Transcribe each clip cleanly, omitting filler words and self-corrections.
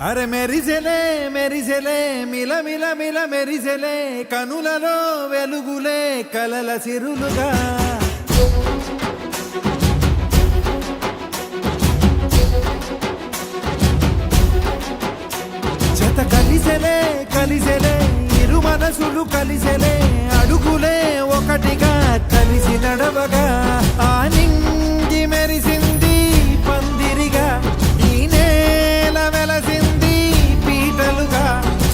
అరే మెరిసెలే మెరిసెలే మిల మిల మిల మెరిసెలే కనులలో వెలుగులే కలల సిరులుగా జత కలిసెలే కలిసెలే ఇరు మనసులు కలిసెలే అడుగులే ఒకటిగా కలిసి నడవగా ఆ నింగి మెరిసింది పందిరిగా ఈ నేల వెలసింది పీటలుగా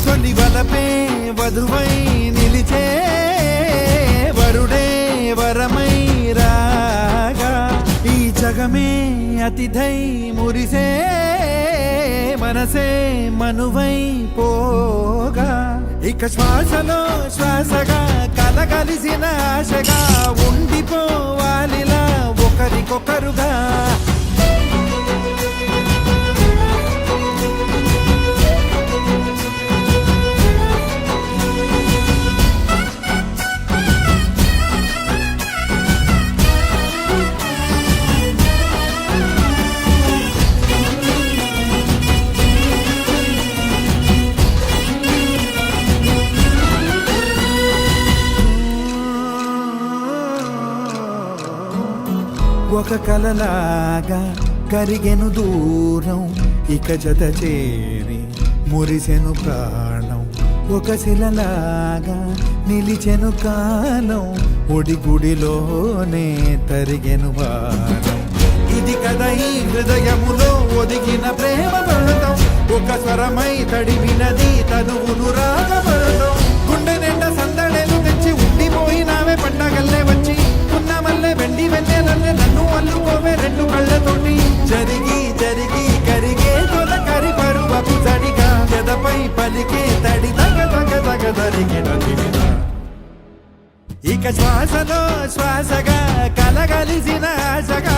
తొలి వలపే వధువై నిలిచే వరుడే వరమై రాగా ఈ జగమే అతిథై మురిసే మనసే మనువై పోగా ఇక శ్వాసలో శ్వాసగా కలగలిసిన ఆశగా ఉండిపోవాలిలా ఒకరికొకరుగా ఒక కలలాగా కరిగెను దూరం ఇక జత చేరి మురిసెను ప్రాణం ఒక శిలలాగా నిలిచెను కాలం ఒడిగుడిలోనే తరిగెను వారం ఇది కదా ఈ హృదయములో ఒదిగిన ప్రేమ పడతాం ఒక స్వరమై తడివినది తనువును రాగపడతాం గుండె నిండా సందడేలు తెచ్చి ఉండిపోయినావే పండగల్లే వచ్చి ఉన్నమల్లే వెండి వెన్నెలల్లే నన్ను అల్లుకోవే రెండు కళ్ళతోటి జరిగి జరిగి కరిగే తొల కరి పరువపు జడిగా ఎదపై పలికే తడి తగ తగ తగ తరిగిన తిమిరా ఇక శ్వాసలో శ్వాసగా కలగలిసిన ఆశగా